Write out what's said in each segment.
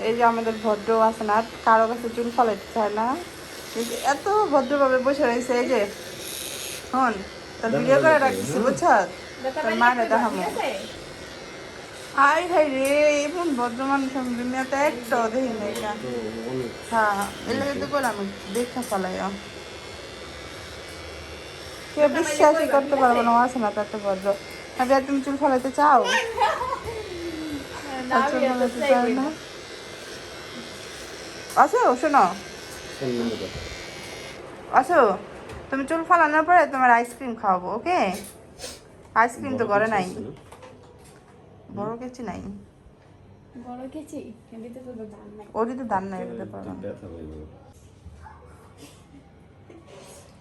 এই যে আমাদের ভদ্র আছে না, কারো কাছে চুল ফলাইতে চায় না, কিন্তু এত ভদ্রভাবে বসে রয়েছে। এই যে হন তার ভিডিও করে রাখতেছি, বুঝছ? তার মারে দেখাবো। হাই হাই রে, এমন ভদ্র মানুষ আমি দুনিয়াতে একটাও দেখি না। এটা হ্যাঁ, এলে কিন্তু করলাম দেখা ফেলাই। কেউ বিশ্বাসই করতে পারবো না, আছে না তাতে ভদ্র। তবে তুমি চুল ফলাইতে চাও? চুল ফলাইতে চাও না? আসো শোনো, আসো, তুমি চুল ফালানোর পরে তোমার আইসক্রিম খাওয়াবো, ওকে? আইসক্রিম তো ঘরে নাই, বড় কেচি নাই, বড় কেচি এমনিতে তো দাম নাই, ওরই তো দান নাই, দিতে পারবো না।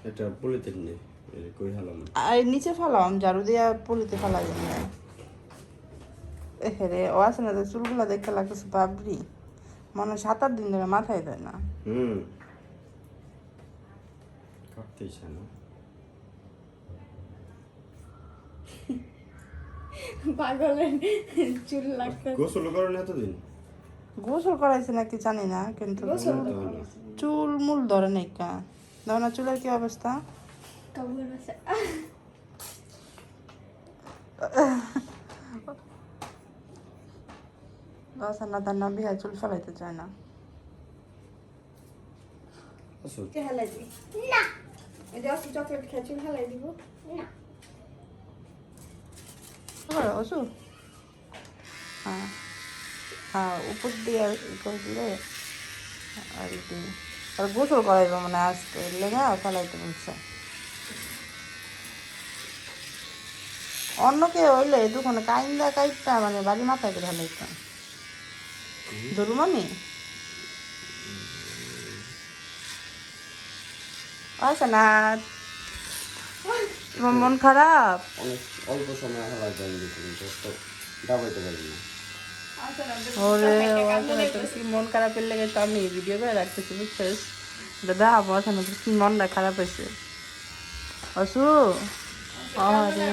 এটা পলিতে নেই, কই হালাম আর নিচে ফালাম, ঝাড়ু দিয়া পলিতে ফালাই না। হে রে, ও আছে না, তো চুলগুলা দেখতে লাগতেছে বাবরি, মনে হয় 7-8 দিন ধরে মাথায় দেয় না। কাটতেই চায় না। পাগলের চুল লাগতে। গোসল করেন এতদিন? গোসল করাইছে নাকি জানি না, কিন্তু চুল মূল ধরে নাই কা। ধর না, চুলের কি অবস্থা? না তার না বিহার চুল ফেলাইতে চায় না। চকলেট খেয়ে চুল হালাই দিব না। ওষু হ্যাঁ হ্যাঁ, উপর দিয়ে করে দিলে আর কি। আর গোসল করাইব মানে আজকে লেগে ফেলাইতে বলছে। অন্য কেউ হইলে দোকানে কাইন্দা কাইটটা মানে বাড়ি মাথায় করে ফেলাইতাম। ধরুম আমি আচ্ছা না, তোমার মন খারাপ? অনেক অল্প সময় হালা যায় কিন্তু দাবাইতে পারি না। ওরে তোর কি মন খারাপের লেগে তো আমি ভিডিও করে রাখতেছি, বুঝছিস? দাদা বসা না, তোর কি মনটা খারাপ হয়েছে? অসু আরে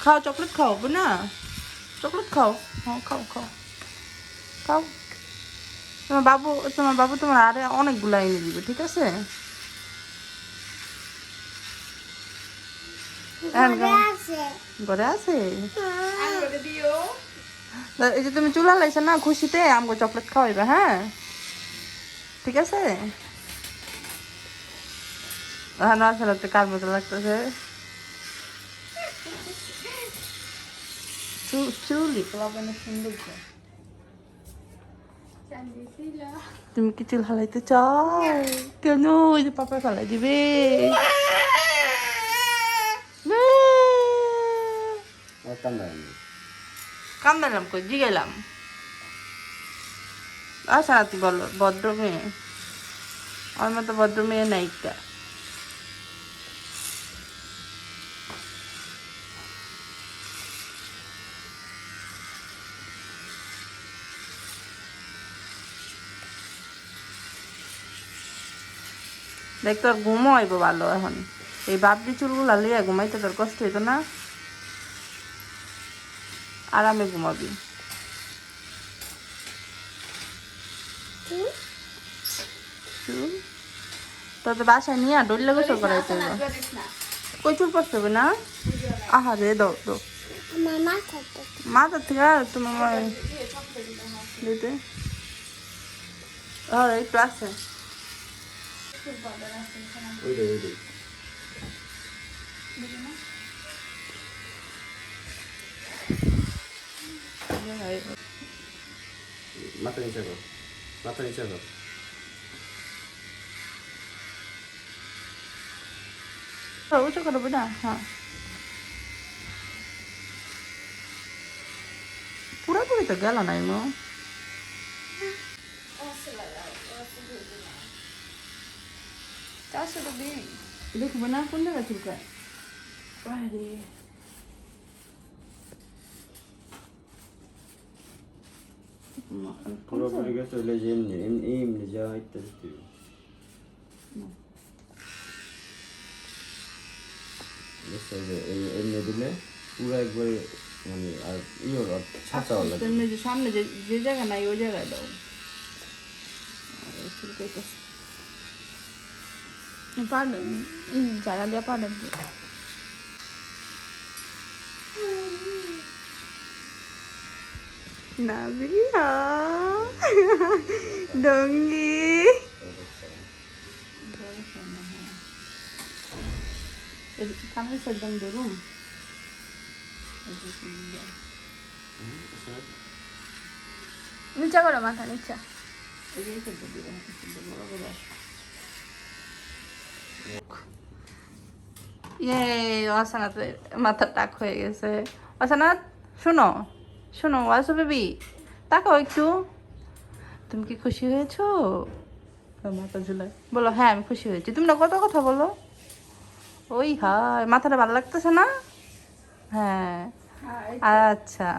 খাও, চকলেট খাও না, চকলেট খাও, হ্যাঁ খাও খাও খাও। তোমার বাবু তোমার আরে অনেকগুলো এনে দিবে, ঠিক আছে? ঘরে আছে। এই যে তুমি চুলা লাইছো না, খুশিতে আমগো চকলেট খাওয়াইবা, হ্যাঁ ঠিক আছে? হ্যাঁ, না আসলে কার মতো লাগতেছে, চুলি পোলাপানের সুন্দর। তুমি কি চুল হালাইতে চাও? কেন? ওই যে পাপা ফালাই দিবে। কান্দালাম কই, জিগেলাম। আচ্ছা তুই বলো, ভদ্র মেয়ে আমার মতো ভদ্র মেয়ে নায়িকা। দেখ তোর ঘুমও আইব ভালো এখন, এই বাবরি চুলগুলা লিয়ে ঘুমাইতে তোর কষ্ট হইতো না, আরামে ঘুমাবি। তোর তো বাসায় নিয়ে ডরলে গোসল করাইতে হইব। কই চুল পড়তে হবে না? আহা রে, দাও দাও মাথা থেকে তোমার দিতে। একটু আছে। মাথা নিচে কর, মাথা নিচে কর। উঁচু করবো না, হ্যাঁ পুরোপুরি তো গেল না এমন। দেখবো না কোন জায়গায় চুলকায়। পুরোপুরি গেছে হইলে যে এমনি এমনি যা ইত্যাদি এমনি দিলে পুরো একবারে মানে আর ইয়ে ছাঁচা লাগে তুমি যে সামনে যে যে জায়গা নাই ওই জায়গায় দাও চুলকাইতেছে পাউডার জায়গা দিয়ে পাউডার দিয়ে Nabila Donggi kami sedang di room নিচা করো মাথা নিচা ইয়ে অসানাতের মাথা টাক হয়ে গেছে অসানাত শোনো শোনো ওয়াসু বেবি তাকাও একটু তুমি কি খুশি হয়েছো মাথা ঝুলায় বলো হ্যাঁ আমি খুশি হয়েছি তুমি না কত কথা বলো ওই হায় মাথাটা ভালো লাগতেছে না হ্যাঁ আচ্ছা